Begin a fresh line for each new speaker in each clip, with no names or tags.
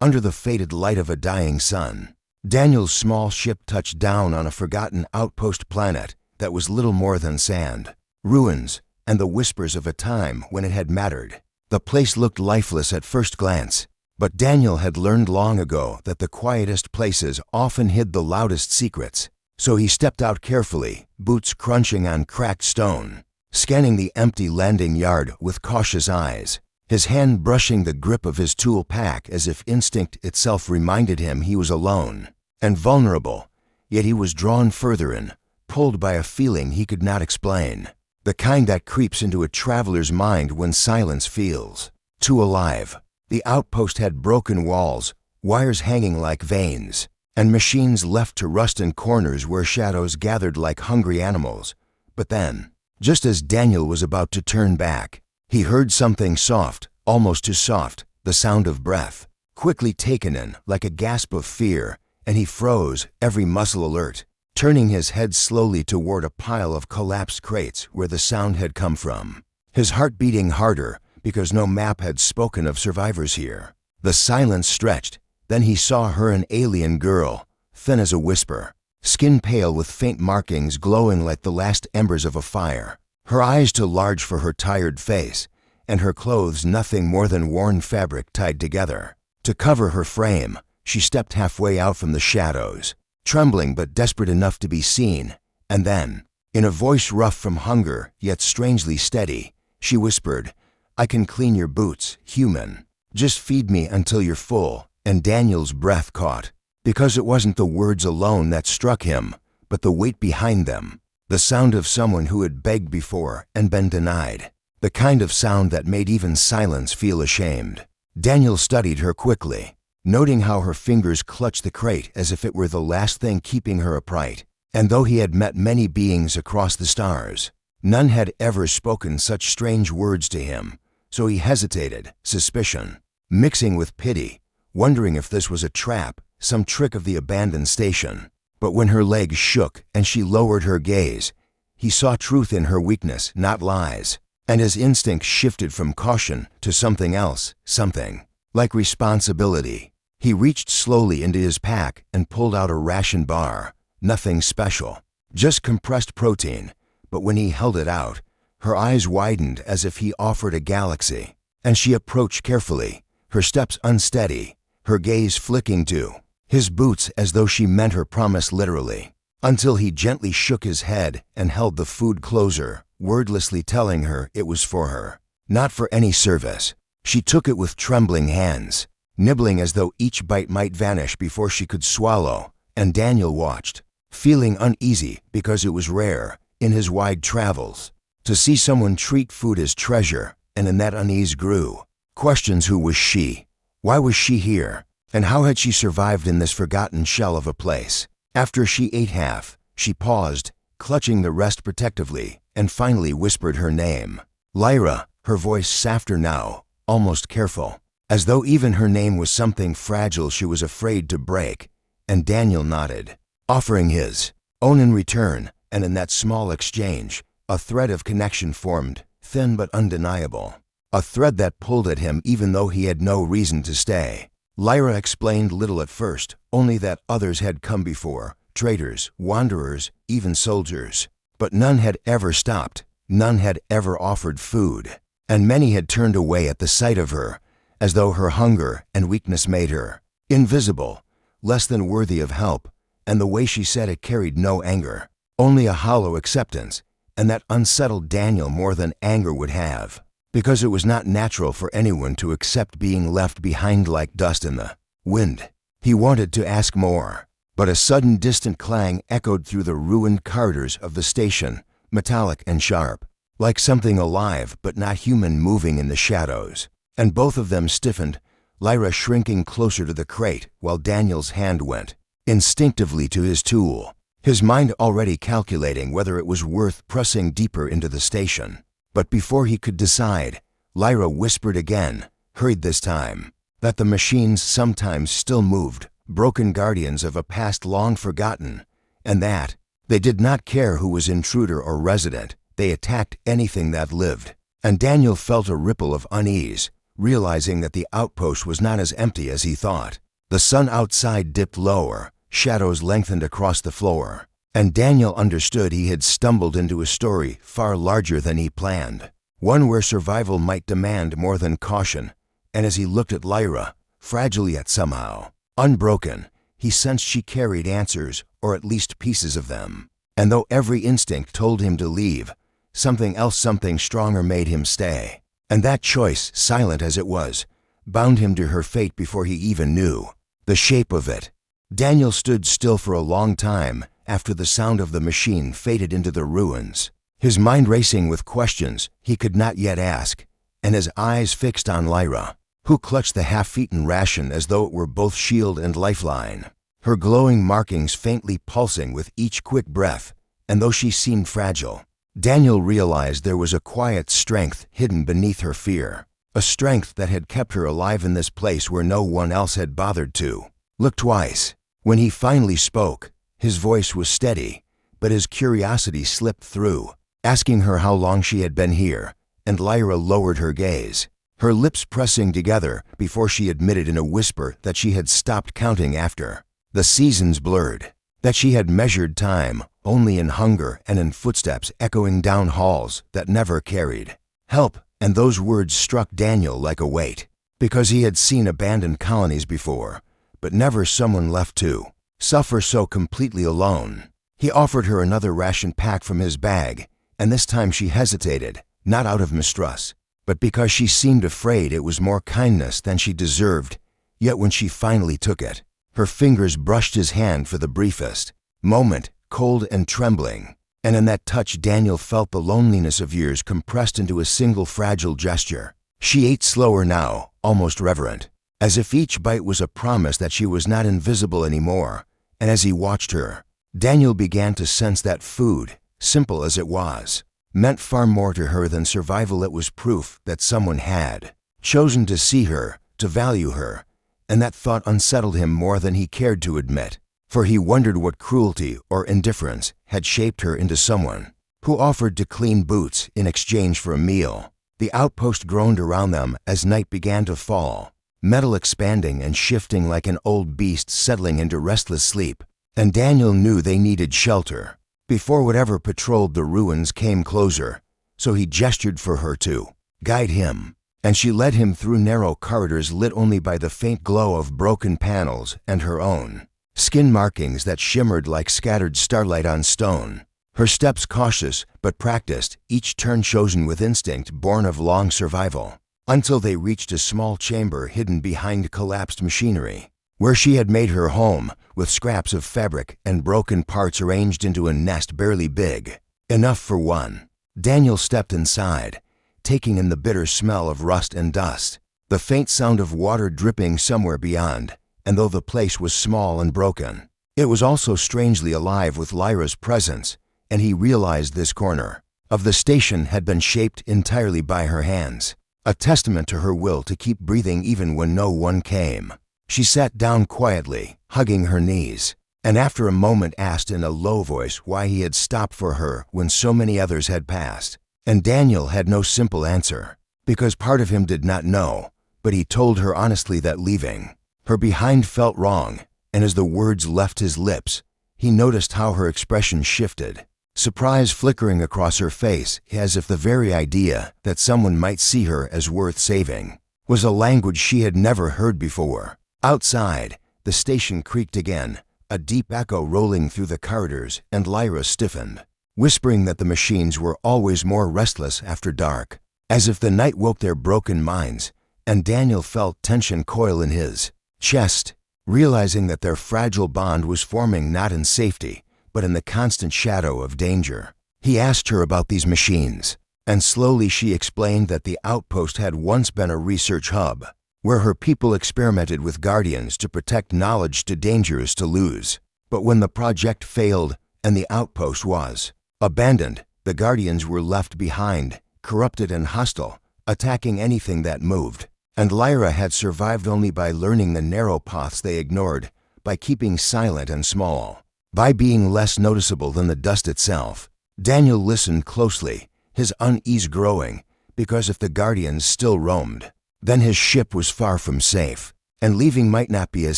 under the faded light of a dying sun. Daniel's small ship touched down on a forgotten outpost planet that was little more than sand, ruins, and the whispers of a time when it had mattered. The place looked lifeless at first glance, but Daniel had learned long ago that the quietest places often hid the loudest secrets. So he stepped out carefully, boots crunching on cracked stone, scanning the empty landing yard with cautious eyes, his hand brushing the grip of his tool pack as if instinct itself reminded him he was alone and vulnerable, yet he was drawn further in, pulled by a feeling he could not explain, the kind that creeps into a traveler's mind when silence feels too alive. The outpost had broken walls, wires hanging like veins, and machines left to rust in corners where shadows gathered like hungry animals. But then, just as Daniel was about to turn back, he heard something soft, almost too soft, the sound of breath, quickly taken in like a gasp of fear, and he froze, every muscle alert, turning his head slowly toward a pile of collapsed crates where the sound had come from, his heart beating harder because no map had spoken of survivors here. The silence stretched. Then he saw her, an alien girl, thin as a whisper, skin pale with faint markings glowing like the last embers of a fire, her eyes too large for her tired face, and her clothes nothing more than worn fabric tied together. To cover her frame, she stepped halfway out from the shadows, trembling but desperate enough to be seen, and then, in a voice rough from hunger yet strangely steady, she whispered, "I can clean your boots, human. Just feed me until you're full." And Daniel's breath caught, because it wasn't the words alone that struck him, but the weight behind them, the sound of someone who had begged before and been denied, the kind of sound that made even silence feel ashamed. Daniel studied her quickly, noting how her fingers clutched the crate as if it were the last thing keeping her upright. And though he had met many beings across the stars, none had ever spoken such strange words to him, so he hesitated, suspicion, mixing with pity, wondering if this was a trap, some trick of the abandoned station. But when her legs shook and she lowered her gaze, he saw truth in her weakness, not lies, and his instinct shifted from caution to something else, something like responsibility. He reached slowly into his pack and pulled out a ration bar, nothing special, just compressed protein, but when he held it out, her eyes widened as if he offered a galaxy, and she approached carefully, her steps unsteady, her gaze flicking to his boots as though she meant her promise literally, until he gently shook his head and held the food closer, wordlessly telling her it was for her, not for any service. She took it with trembling hands, nibbling as though each bite might vanish before she could swallow, and Daniel watched, feeling uneasy because it was rare, in his wide travels, to see someone treat food as treasure, and in that unease grew questions. Who was she? Why was she here? And how had she survived in this forgotten shell of a place? After she ate half, she paused, clutching the rest protectively, and finally whispered her name. Lyra, her voice softer now, almost careful, as though even her name was something fragile she was afraid to break. And Daniel nodded, offering his own in return, and in that small exchange, a thread of connection formed, thin but undeniable. A thread that pulled at him even though he had no reason to stay. Lyra explained little at first, only that others had come before, traders, wanderers, even soldiers. But none had ever stopped, none had ever offered food, and many had turned away at the sight of her, as though her hunger and weakness made her invisible, less than worthy of help, and the way she said it carried no anger, only a hollow acceptance, and that unsettled Daniel more than anger would have. Because it was not natural for anyone to accept being left behind like dust in the wind. He wanted to ask more, but a sudden distant clang echoed through the ruined corridors of the station, metallic and sharp, like something alive but not human moving in the shadows. And both of them stiffened, Lyra shrinking closer to the crate while Daniel's hand went instinctively to his tool, his mind already calculating whether it was worth pressing deeper into the station. But before he could decide, Lyra whispered again, hurried this time, that the machines sometimes still moved, broken guardians of a past long forgotten, and that they did not care who was intruder or resident, they attacked anything that lived. And Daniel felt a ripple of unease, realizing that the outpost was not as empty as he thought. The sun outside dipped lower, shadows lengthened across the floor, and Daniel understood he had stumbled into a story far larger than he planned, one where survival might demand more than caution. And as he looked at Lyra, fragile yet somehow unbroken, he sensed she carried answers, or at least pieces of them. And though every instinct told him to leave, something else, something stronger, made him stay. And that choice, silent as it was, bound him to her fate before he even knew the shape of it. Daniel stood still for a long time after the sound of the machine faded into the ruins, his mind racing with questions he could not yet ask, and his eyes fixed on Lyra, who clutched the half-eaten ration as though it were both shield and lifeline, her glowing markings faintly pulsing with each quick breath. And though she seemed fragile, Daniel realized there was a quiet strength hidden beneath her fear, a strength that had kept her alive in this place where no one else had bothered to look twice. When he finally spoke, his voice was steady, but his curiosity slipped through, asking her how long she had been here, and Lyra lowered her gaze, her lips pressing together before she admitted in a whisper that she had stopped counting after the seasons blurred, that she had measured time only in hunger and in footsteps echoing down halls that never carried help. And those words struck Daniel like a weight, because he had seen abandoned colonies before, but never someone left to suffer so completely alone. He offered her another ration pack from his bag, and this time she hesitated, not out of mistrust, but because she seemed afraid it was more kindness than she deserved. Yet when she finally took it, her fingers brushed his hand for the briefest moment, cold and trembling, and in that touch Daniel felt the loneliness of years compressed into a single fragile gesture. She ate slower now, almost reverent, as if each bite was a promise that she was not invisible anymore. And as he watched her, Daniel began to sense that food, simple as it was, meant far more to her than survival. It was proof that someone had chosen to see her, to value her, and that thought unsettled him more than he cared to admit, for he wondered what cruelty or indifference had shaped her into someone who offered to clean boots in exchange for a meal. The outpost groaned around them as night began to fall, metal expanding and shifting like an old beast settling into restless sleep, and Daniel knew they needed shelter before whatever patrolled the ruins came closer, so he gestured for her to guide him, and she led him through narrow corridors lit only by the faint glow of broken panels and her own skin markings that shimmered like scattered starlight on stone. Her steps cautious but practiced, each turn chosen with instinct born of long survival, until they reached a small chamber hidden behind collapsed machinery, where she had made her home, with scraps of fabric and broken parts arranged into a nest barely big enough for one. Daniel stepped inside, taking in the bitter smell of rust and dust, the faint sound of water dripping somewhere beyond. And though the place was small and broken, it was also strangely alive with Lyra's presence, and he realized this corner of the station had been shaped entirely by her hands, a testament to her will to keep breathing even when no one came. She sat down quietly, hugging her knees, and after a moment asked in a low voice why he had stopped for her when so many others had passed. And Daniel had no simple answer, because part of him did not know, but he told her honestly that leaving her behind felt wrong, and as the words left his lips, he noticed how her expression shifted, surprise flickering across her face, as if the very idea that someone might see her as worth saving was a language she had never heard before. Outside, the station creaked again, a deep echo rolling through the corridors, and Lyra stiffened, whispering that the machines were always more restless after dark, as if the night woke their broken minds, and Daniel felt tension coil in his chest, realizing that their fragile bond was forming not in safety, but in the constant shadow of danger. He asked her about these machines, and slowly she explained that the outpost had once been a research hub, where her people experimented with guardians to protect knowledge too dangerous to lose. But when the project failed and the outpost was abandoned, the guardians were left behind, corrupted and hostile, attacking anything that moved. And Lyra had survived only by learning the narrow paths they ignored, by keeping silent and small, by being less noticeable than the dust itself. Daniel listened closely, his unease growing, because if the guardians still roamed, then his ship was far from safe, and leaving might not be as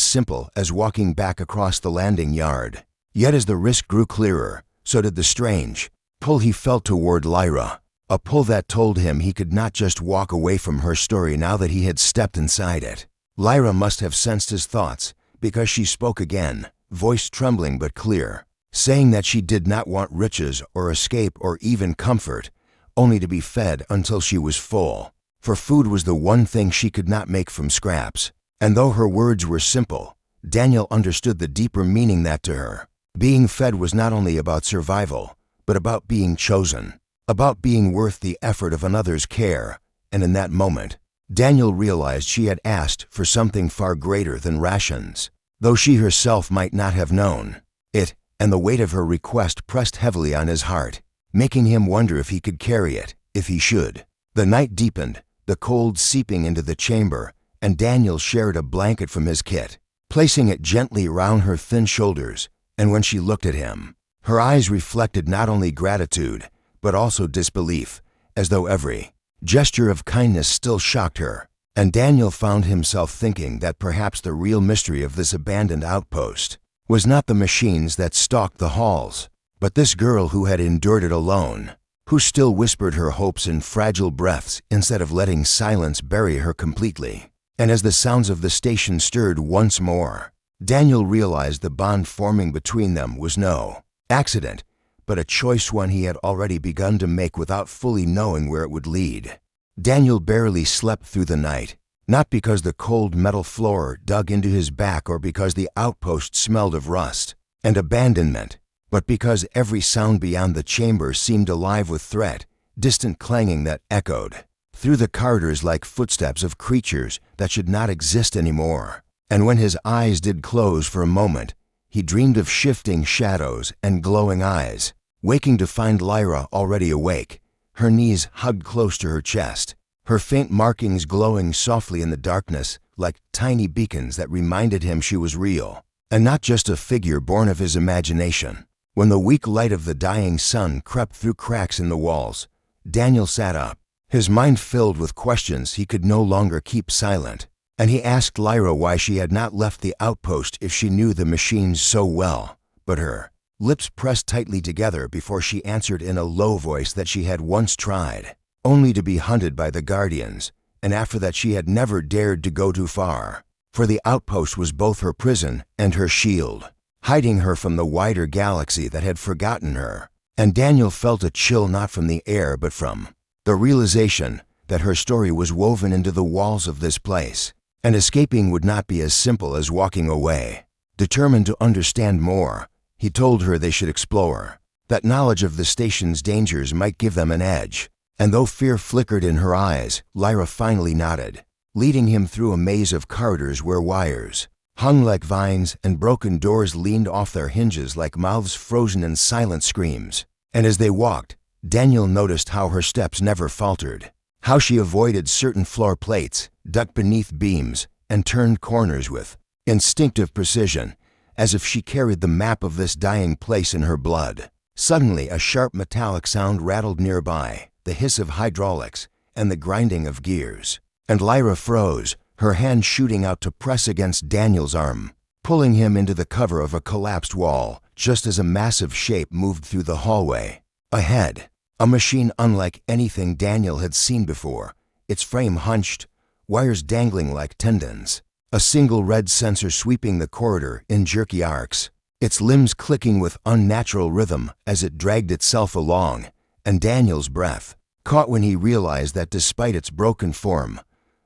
simple as walking back across the landing yard. Yet as the risk grew clearer, so did the strange pull he felt toward Lyra, a pull that told him he could not just walk away from her story now that he had stepped inside it. Lyra must have sensed his thoughts, because she spoke again, voice trembling but clear, saying that she did not want riches or escape or even comfort, only to be fed until she was full. For food was the one thing she could not make from scraps. And though her words were simple, Daniel understood the deeper meaning that to her, being fed was not only about survival, but about being chosen, about being worth the effort of another's care. And in that moment, Daniel realized she had asked for something far greater than rations, though she herself might not have known it, and the weight of her request pressed heavily on his heart, making him wonder if he could carry it, if he should. The night deepened, the cold seeping into the chamber, and Daniel shared a blanket from his kit, placing it gently around her thin shoulders. And when she looked at him, her eyes reflected not only gratitude, but also disbelief, as though every gesture of kindness still shocked her. And Daniel found himself thinking that perhaps the real mystery of this abandoned outpost was not the machines that stalked the halls, but this girl who had endured it alone, who still whispered her hopes in fragile breaths instead of letting silence bury her completely. And as the sounds of the station stirred once more, Daniel realized the bond forming between them was no accident, but a choice one he had already begun to make without fully knowing where it would lead. Daniel barely slept through the night, not because the cold metal floor dug into his back or because the outpost smelled of rust and abandonment, but because every sound beyond the chamber seemed alive with threat, distant clanging that echoed through the corridors like footsteps of creatures that should not exist anymore. And when his eyes did close for a moment, he dreamed of shifting shadows and glowing eyes, waking to find Lyra already awake, her knees hugged close to her chest, her faint markings glowing softly in the darkness like tiny beacons that reminded him she was real, and not just a figure born of his imagination. When the weak light of the dying sun crept through cracks in the walls, Daniel sat up, his mind filled with questions he could no longer keep silent. And he asked Lyra why she had not left the outpost if she knew the machines so well, but her lips pressed tightly together before she answered in a low voice that she had once tried, only to be hunted by the Guardians, and after that she had never dared to go too far, for the outpost was both her prison and her shield, hiding her from the wider galaxy that had forgotten her. And Daniel felt a chill not from the air but from the realization that her story was woven into the walls of this place. And escaping would not be as simple as walking away. Determined to understand more, he told her they should explore, that knowledge of the station's dangers might give them an edge. And though fear flickered in her eyes, Lyra finally nodded, leading him through a maze of corridors where wires hung like vines and broken doors leaned off their hinges like mouths frozen in silent screams. And as they walked, Daniel noticed how her steps never faltered, how she avoided certain floor plates, ducked beneath beams, and turned corners with instinctive precision, as if she carried the map of this dying place in her blood. Suddenly, a sharp metallic sound rattled nearby, the hiss of hydraulics and the grinding of gears. And Lyra froze, her hand shooting out to press against Daniel's arm, pulling him into the cover of a collapsed wall, just as a massive shape moved through the hallway. Ahead, a machine unlike anything Daniel had seen before, its frame hunched, wires dangling like tendons, a single red sensor sweeping the corridor in jerky arcs, its limbs clicking with unnatural rhythm as it dragged itself along. And Daniel's breath caught when he realized that despite its broken form,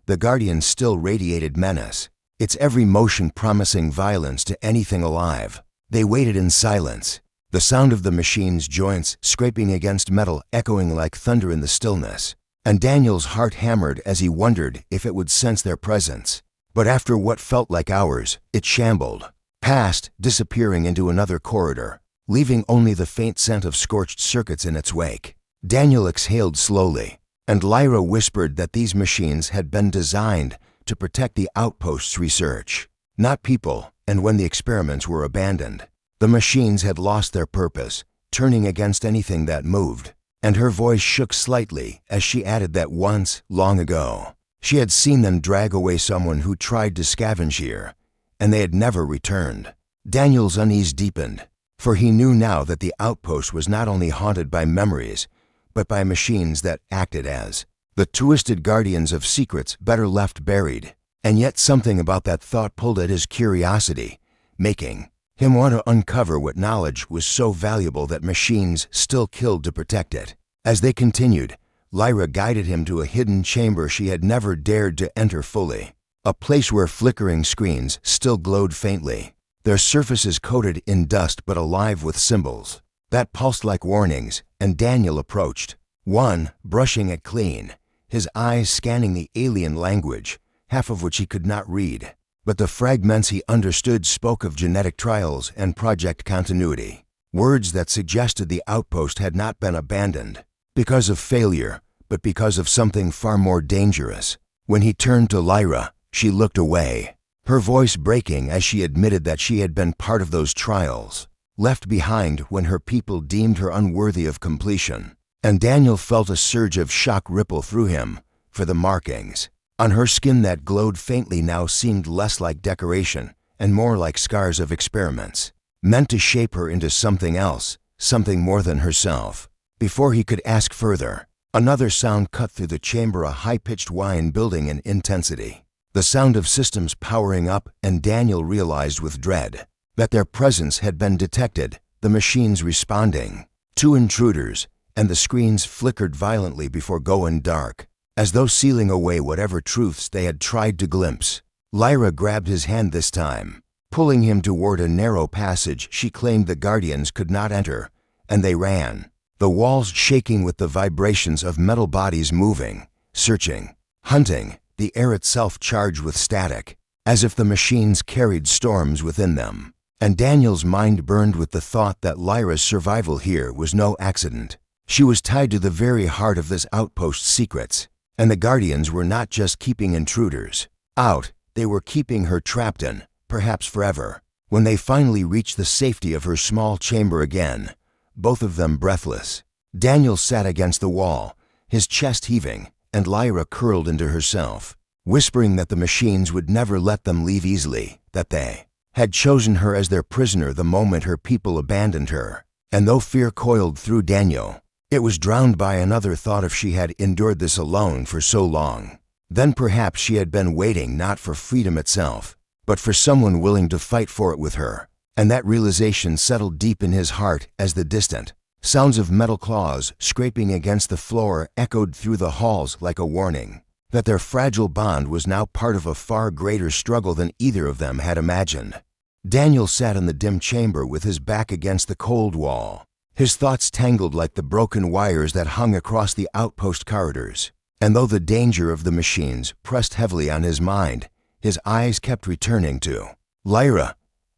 the Guardian still radiated menace, its every motion promising violence to anything alive. They waited in silence, the sound of the machine's joints scraping against metal echoing like thunder in the stillness, and Daniel's heart hammered as he wondered if it would sense their presence. But after what felt like hours, it shambled, past, disappearing into another corridor, leaving only the faint scent of scorched circuits in its wake. Daniel exhaled slowly, and Lyra whispered that these machines had been designed to protect the outpost's research, not people. And when the experiments were abandoned, the machines had lost their purpose, turning against anything that moved. And her voice shook slightly as she added that once, long ago, She had seen them drag away someone who tried to scavenge here, and they had never returned. Daniel's unease deepened, for he knew now that the outpost was not only haunted by memories, but by machines that acted as the twisted guardians of secrets better left buried. And yet something about that thought pulled at his curiosity, making him want to uncover what knowledge was so valuable that machines still killed to protect it. As they continued, Lyra guided him to a hidden chamber she had never dared to enter fully, a place where flickering screens still glowed faintly, their surfaces coated in dust but alive with symbols that pulsed like warnings. And Daniel approached, one brushing it clean, his eyes scanning the alien language, half of which he could not read, but the fragments he understood spoke of genetic trials and project continuity, words that suggested the outpost had not been abandoned because of failure, but because of something far more dangerous. When he turned to Lyra, she looked away, her voice breaking as she admitted that she had been part of those trials, left behind when her people deemed her unworthy of completion. And Daniel felt a surge of shock ripple through him, for the markings on her skin that glowed faintly now seemed less like decoration and more like scars of experiments, meant to shape her into something else, something more than herself. Before he could ask further, another sound cut through the chamber, a high-pitched whine building in intensity. The sound of systems powering up, and Daniel realized with dread that their presence had been detected, the machines responding. Two intruders, and the screens flickered violently before going dark, as though sealing away whatever truths they had tried to glimpse. Lyra grabbed his hand this time, pulling him toward a narrow passage she claimed the Guardians could not enter, and they ran, the walls shaking with the vibrations of metal bodies moving, searching, hunting, the air itself charged with static, as if the machines carried storms within them. And Daniel's mind burned with the thought that Lyra's survival here was no accident. She was tied to the very heart of this outpost's secrets, and the Guardians were not just keeping intruders out, they were keeping her trapped in, perhaps forever. When they finally reached the safety of her small chamber again, both of them breathless, Daniel sat against the wall, his chest heaving, and Lyra curled into herself, whispering that the machines would never let them leave easily, that they had chosen her as their prisoner the moment her people abandoned her. And though fear coiled through Daniel, it was drowned by another thought: if she had endured this alone for so long, then perhaps she had been waiting not for freedom itself, but for someone willing to fight for it with her. And that realization settled deep in his heart as the distant sounds of metal claws scraping against the floor echoed through the halls like a warning that their fragile bond was now part of a far greater struggle than either of them had imagined. Daniel sat in the dim chamber with his back against the cold wall, his thoughts tangled like the broken wires that hung across the outpost corridors. And though the danger of the machines pressed heavily on his mind, his eyes kept returning to Lyra,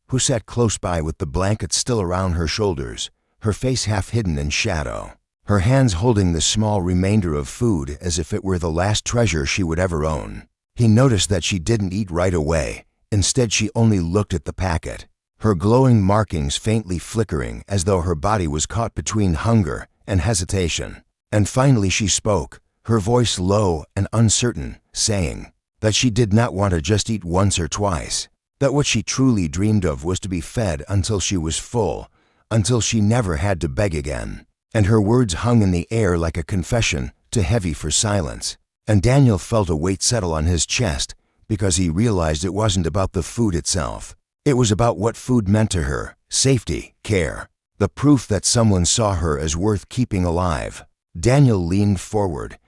who sat close by with the blanket still around her shoulders, her face half hidden in shadow, her hands holding the small remainder of food as if it were the last treasure she would ever own. He noticed that she didn't eat right away. Instead, she only looked at the packet, her glowing markings faintly flickering as though her body was caught between hunger and hesitation. And finally she spoke, her voice low and uncertain, saying that she did not want to just eat once or twice, that what she truly dreamed of was to be fed until she was full, until she never had to beg again. And her words hung in the air like a confession, too heavy for silence. And Daniel felt a weight settle on his chest, because he realized it wasn't about the food itself. It was about what food meant to her: safety, care, the proof that someone saw her as worth keeping alive. Daniel leaned forward,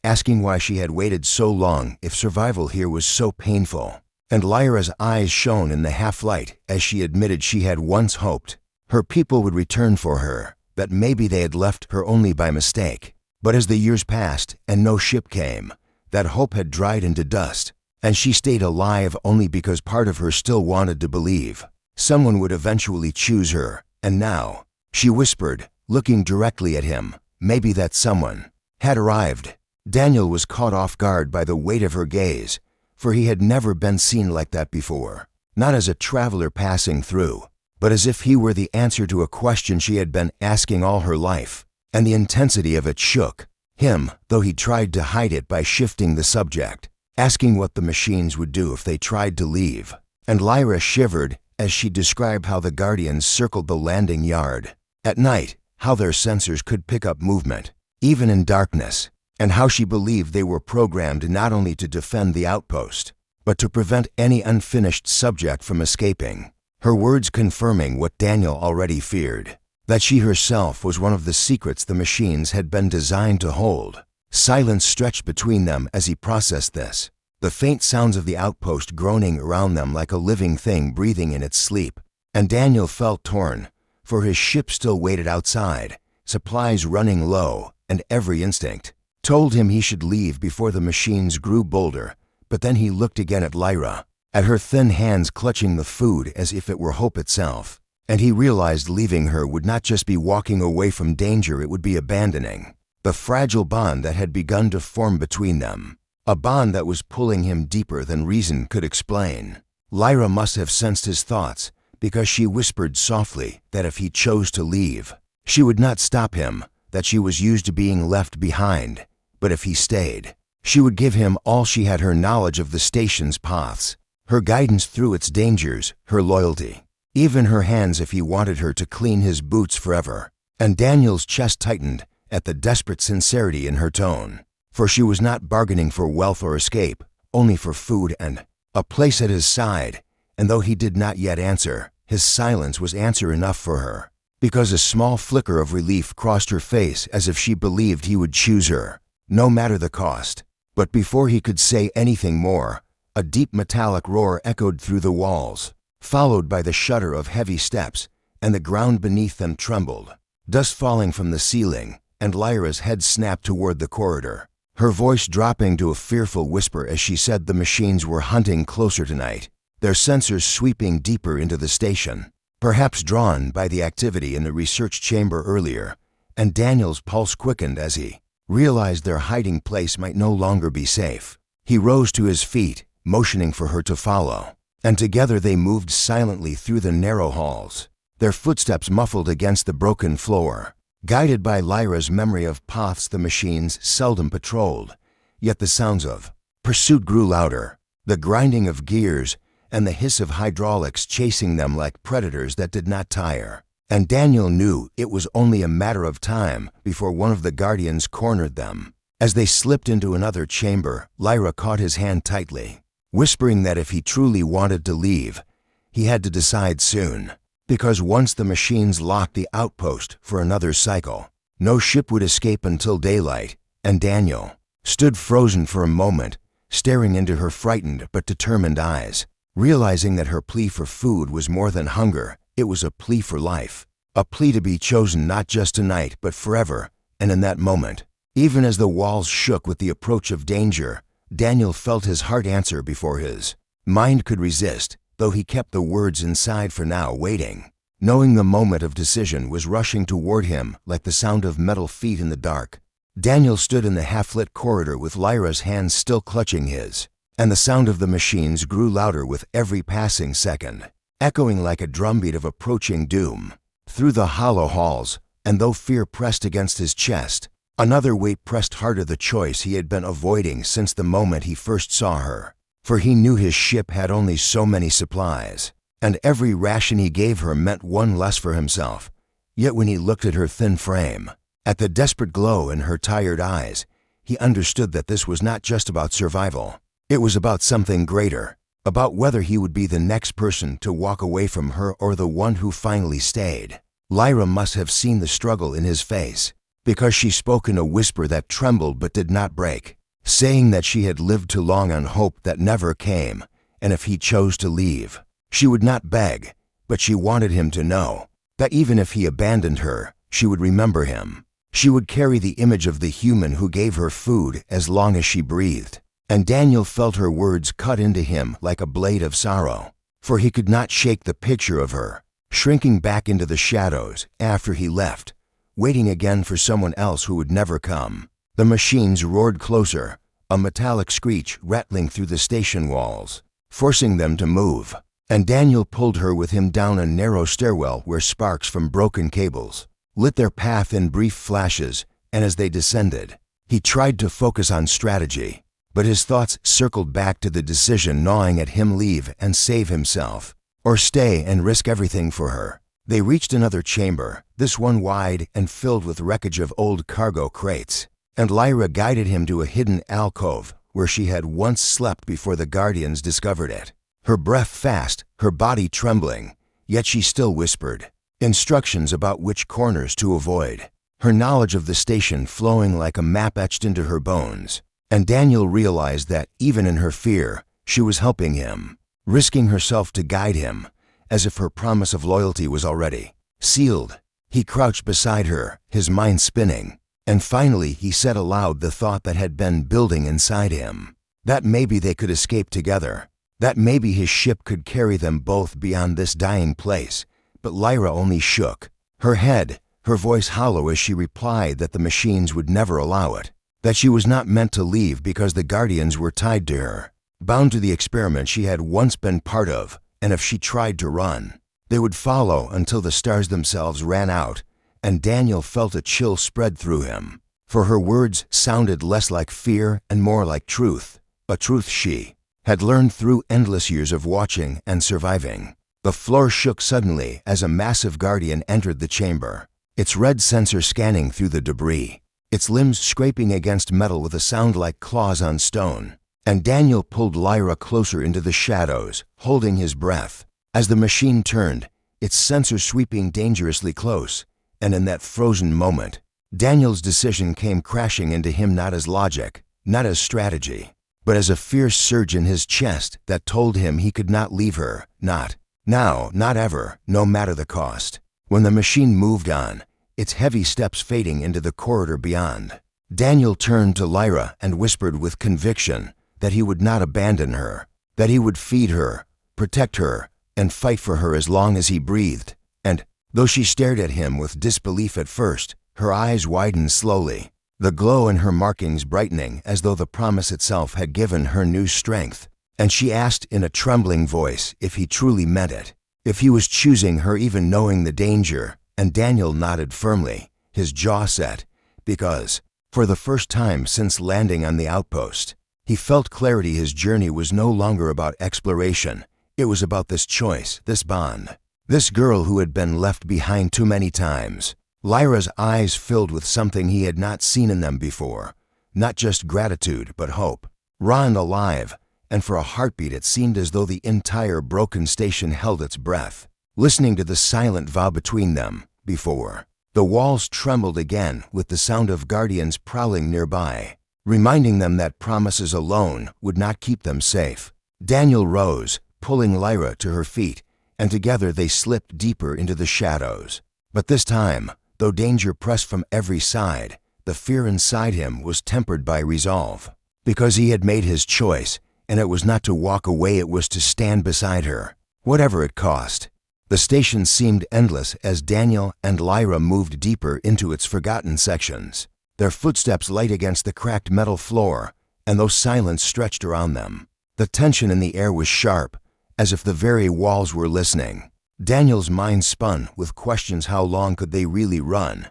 asking why she had waited so long if survival here was so painful. And Lyra's eyes shone in the half-light as she admitted she had once hoped her people would return for her, that maybe they had left her only by mistake. But as the years passed and no ship came, that hope had dried into dust. And she stayed alive only because part of her still wanted to believe someone would eventually choose her. And now, she whispered, looking directly at him, maybe that someone had arrived. Daniel was caught off guard by the weight of her gaze, for he had never been seen like that before, not as a traveler passing through, but as if he were the answer to a question she had been asking all her life. And the intensity of it shook him, though he tried to hide it by shifting the subject. asking what the machines would do if they tried to leave. And Lyra shivered as she described how the Guardians circled the landing yard at night, how their sensors could pick up movement, even in darkness, and how she believed they were programmed not only to defend the outpost, but to prevent any unfinished subject from escaping. Her words confirming what Daniel already feared, that she herself was one of the secrets the machines had been designed to hold. Silence stretched between them as he processed this, the faint sounds of the outpost groaning around them like a living thing breathing in its sleep. And Daniel felt torn, for his ship still waited outside, supplies running low, and every instinct told him he should leave before the machines grew bolder. But then he looked again at Lyra, at her thin hands clutching the food as if it were hope itself, and he realized leaving her would not just be walking away from danger, it would be abandoning the fragile bond that had begun to form between them, a bond that was pulling him deeper than reason could explain. Lyra must have sensed his thoughts, because she whispered softly that if he chose to leave, she would not stop him, that she was used to being left behind, but if he stayed, she would give him all she had, her knowledge of the station's paths, her guidance through its dangers, her loyalty, even her hands if he wanted her to clean his boots forever. And Daniel's chest tightened at the desperate sincerity in her tone, for she was not bargaining for wealth or escape, only for food and a place at his side. And though he did not yet answer, his silence was answer enough for her, because a small flicker of relief crossed her face as if she believed he would choose her, no matter the cost. But before he could say anything more, a deep metallic roar echoed through the walls, followed by the shudder of heavy steps, and the ground beneath them trembled, dust falling from the ceiling, and Lyra's head snapped toward the corridor, her voice dropping to a fearful whisper as she said the machines were hunting closer tonight, their sensors sweeping deeper into the station, perhaps drawn by the activity in the research chamber earlier. And Daniel's pulse quickened as he realized their hiding place might no longer be safe. He rose to his feet, motioning for her to follow, and together they moved silently through the narrow halls, their footsteps muffled against the broken floor, guided by Lyra's memory of paths the machines seldom patrolled. Yet the sounds of pursuit grew louder, the grinding of gears and the hiss of hydraulics chasing them like predators that did not tire. And Daniel knew it was only a matter of time before one of the Guardians cornered them. As they slipped into another chamber, Lyra caught his hand tightly, whispering that if he truly wanted to leave, he had to decide soon, because once the machines locked the outpost for another cycle, no ship would escape until daylight. And Daniel stood frozen for a moment, staring into her frightened but determined eyes, realizing that her plea for food was more than hunger. It was a plea for life, a plea to be chosen not just tonight but forever. And in that moment, even as the walls shook with the approach of danger, Daniel felt his heart answer before his mind could resist, though he kept the words inside for now, waiting, knowing the moment of decision was rushing toward him like the sound of metal feet in the dark. Daniel stood in the half-lit corridor with Lyra's hands still clutching his, and the sound of the machines grew louder with every passing second, echoing like a drumbeat of approaching doom through the hollow halls. And though fear pressed against his chest, another weight pressed harder, the choice he had been avoiding since the moment he first saw her. For he knew his ship had only so many supplies, and every ration he gave her meant one less for himself. Yet when he looked at her thin frame, at the desperate glow in her tired eyes, he understood that this was not just about survival. It was about something greater, about whether he would be the next person to walk away from her or the one who finally stayed. Lyra must have seen the struggle in his face, because she spoke in a whisper that trembled but did not break, saying that she had lived too long on hope that never came, and if he chose to leave, she would not beg, but she wanted him to know that even if he abandoned her, she would remember him. She would carry the image of the human who gave her food as long as she breathed. And Daniel felt her words cut into him like a blade of sorrow, for he could not shake the picture of her, shrinking back into the shadows after he left, waiting again for someone else who would never come. The machines roared closer, a metallic screech rattling through the station walls, forcing them to move. And Daniel pulled her with him down a narrow stairwell where sparks from broken cables lit their path in brief flashes. And as they descended, he tried to focus on strategy, but his thoughts circled back to the decision gnawing at him: leave and save himself, or stay and risk everything for her. They reached another chamber, this one wide and filled with wreckage of old cargo crates, and Lyra guided him to a hidden alcove where she had once slept before the Guardians discovered it. Her breath fast, her body trembling, yet she still whispered instructions about which corners to avoid, her knowledge of the station flowing like a map etched into her bones. And Daniel realized that, even in her fear, she was helping him, risking herself to guide him, as if her promise of loyalty was already sealed. He crouched beside her, his mind spinning, and finally he said aloud the thought that had been building inside him. That maybe they could escape together, that maybe his ship could carry them both beyond this dying place. But Lyra only shook her head, her voice hollow as she replied that the machines would never allow it, that she was not meant to leave because the Guardians were tied to her, bound to the experiment she had once been part of, and if she tried to run, they would follow until the stars themselves ran out. And Daniel felt a chill spread through him, for her words sounded less like fear and more like truth, a truth she had learned through endless years of watching and surviving. The floor shook suddenly as a massive Guardian entered the chamber, its red sensor scanning through the debris, its limbs scraping against metal with a sound like claws on stone. And Daniel pulled Lyra closer into the shadows, holding his breath, as the machine turned, its sensor sweeping dangerously close. And in that frozen moment, Daniel's decision came crashing into him, not as logic, not as strategy, but as a fierce surge in his chest that told him he could not leave her, not now, not ever, no matter the cost. When the machine moved on, its heavy steps fading into the corridor beyond, Daniel turned to Lyra and whispered with conviction that he would not abandon her, that he would feed her, protect her, and fight for her as long as he breathed. And, though she stared at him with disbelief at first, her eyes widened slowly, the glow in her markings brightening as though the promise itself had given her new strength. And she asked in a trembling voice if he truly meant it, if he was choosing her even knowing the danger. And Daniel nodded firmly, his jaw set, because, for the first time since landing on the outpost, he felt clarity. His journey was no longer about exploration. It was about this choice, this bond, this girl who had been left behind too many times. Lyra's eyes filled with something he had not seen in them before, not just gratitude but hope, raw and alive. And for a heartbeat it seemed as though the entire broken station held its breath, listening to the silent vow between them. Before, the walls trembled again with the sound of Guardians prowling nearby, reminding them that promises alone would not keep them safe. Daniel rose, pulling Lyra to her feet, and together they slipped deeper into the shadows. But this time, though danger pressed from every side, the fear inside him was tempered by resolve, because he had made his choice. And it was not to walk away, it was to stand beside her, whatever it cost. The station seemed endless as Daniel and Lyra moved deeper into its forgotten sections, their footsteps light against the cracked metal floor, and though silence stretched around them, the tension in the air was sharp, as if the very walls were listening. Daniel's mind spun with questions. How long could they really run?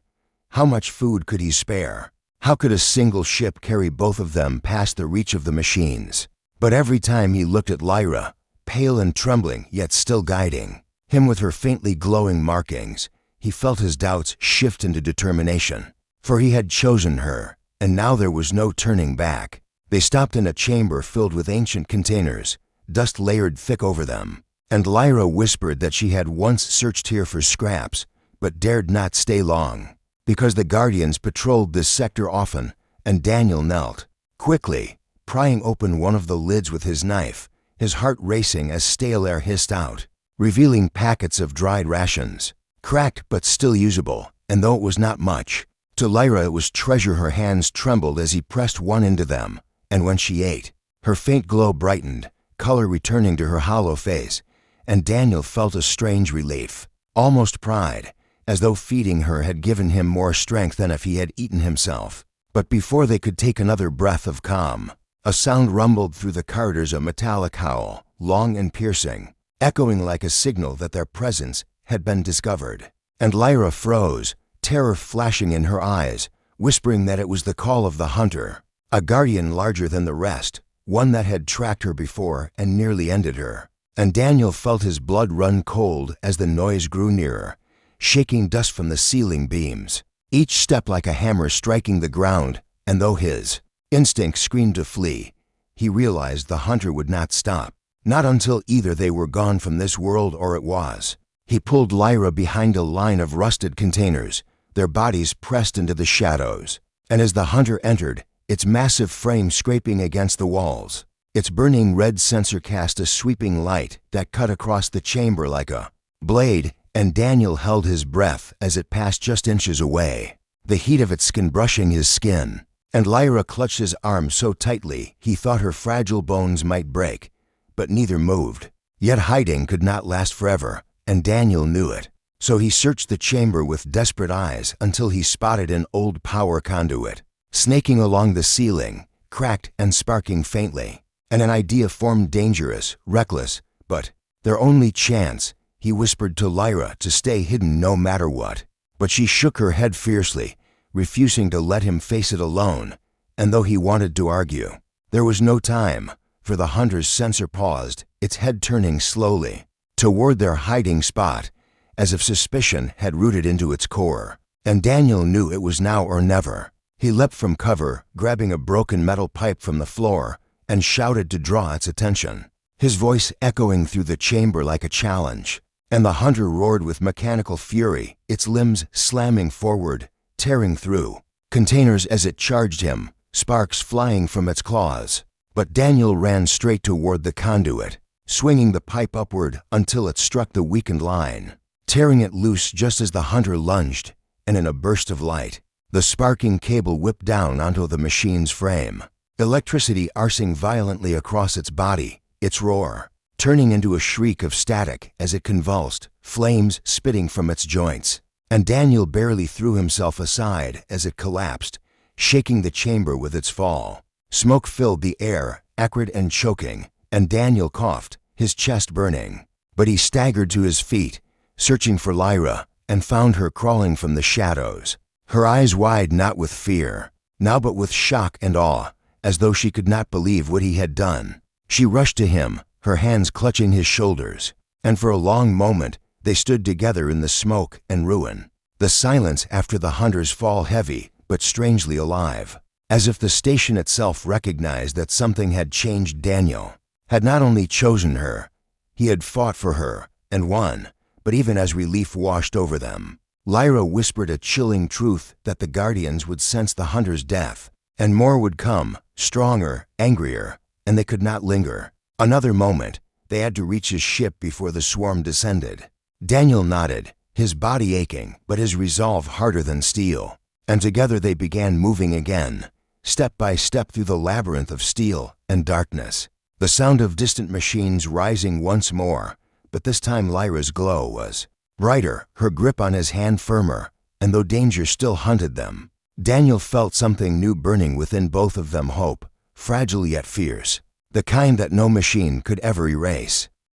How much food could he spare? How could a single ship carry both of them past the reach of the machines? But every time he looked at Lyra, pale and trembling yet still guiding him with her faintly glowing markings, he felt his doubts shift into determination. For he had chosen her, and now there was no turning back. They stopped in a chamber filled with ancient containers, dust layered thick over them, and Lyra whispered that she had once searched here for scraps, but dared not stay long, because the Guardians patrolled this sector often. And Daniel knelt, quickly, prying open one of the lids with his knife, his heart racing as stale air hissed out, revealing packets of dried rations, cracked but still usable. And though it was not much, to Lyra it was treasure. Her hands trembled as he pressed one into them, and when she ate, her faint glow brightened, color returning to her hollow face, and Daniel felt a strange relief, almost pride, as though feeding her had given him more strength than if he had eaten himself. But before they could take another breath of calm, a sound rumbled through the corridors, a metallic howl, long and piercing, echoing like a signal that their presence had been discovered. And Lyra froze, terror flashing in her eyes, whispering that it was the call of the hunter. A guardian larger than the rest, one that had tracked her before and nearly ended her. And Daniel felt his blood run cold as the noise grew nearer, shaking dust from the ceiling beams, each step like a hammer striking the ground. And though his instinct screamed to flee, he realized the hunter would not stop, not until either they were gone from this world or it was. He pulled Lyra behind a line of rusted containers, their bodies pressed into the shadows. And as the hunter entered, its massive frame scraping against the walls, its burning red sensor cast a sweeping light that cut across the chamber like a blade, and Daniel held his breath as it passed just inches away, the heat of its skin brushing his skin. And Lyra clutched his arm so tightly he thought her fragile bones might break, but neither moved. Yet hiding could not last forever, and Daniel knew it. So he searched the chamber with desperate eyes until he spotted an old power conduit, snaking along the ceiling, cracked and sparking faintly. And an idea formed, dangerous, reckless, but their only chance. He whispered to Lyra to stay hidden no matter what. But she shook her head fiercely, refusing to let him face it alone. And though he wanted to argue, there was no time, for the hunter's sensor paused, its head turning slowly toward their hiding spot, as if suspicion had rooted into its core. And Daniel knew it was now or never. He leapt from cover, grabbing a broken metal pipe from the floor, and shouted to draw its attention, his voice echoing through the chamber like a challenge. And the hunter roared with mechanical fury, its limbs slamming forward, tearing through containers as it charged him, sparks flying from its claws. But Daniel ran straight toward the conduit, swinging the pipe upward until it struck the weakened line, tearing it loose just as the hunter lunged. And in a burst of light, the sparking cable whipped down onto the machine's frame, electricity arcing violently across its body, its roar turning into a shriek of static as it convulsed, flames spitting from its joints. And Daniel barely threw himself aside as it collapsed, shaking the chamber with its fall. Smoke filled the air, acrid and choking, and Daniel coughed, his chest burning. But he staggered to his feet, searching for Lyra, and found her crawling from the shadows, her eyes wide not with fear, now but with shock and awe, as though she could not believe what he had done. She rushed to him, her hands clutching his shoulders, and for a long moment they stood together in the smoke and ruin, the silence after the hunter's fall heavy but strangely alive, as if the station itself recognized that something had changed. Daniel had not only chosen her, he had fought for her and won. But even as relief washed over them, Lyra whispered a chilling truth that the Guardians would sense the hunter's death, and more would come, stronger, angrier, and they could not linger another moment. They had to reach his ship before the swarm descended. Daniel nodded, his body aching, but his resolve harder than steel. And together they began moving again, step by step through the labyrinth of steel and darkness, the sound of distant machines rising once more. But this time Lyra's glow was brighter, her grip on his hand firmer, and though danger still hunted them, Daniel felt something new burning within both of them, hope, fragile yet fierce, the kind that no machine could ever erase.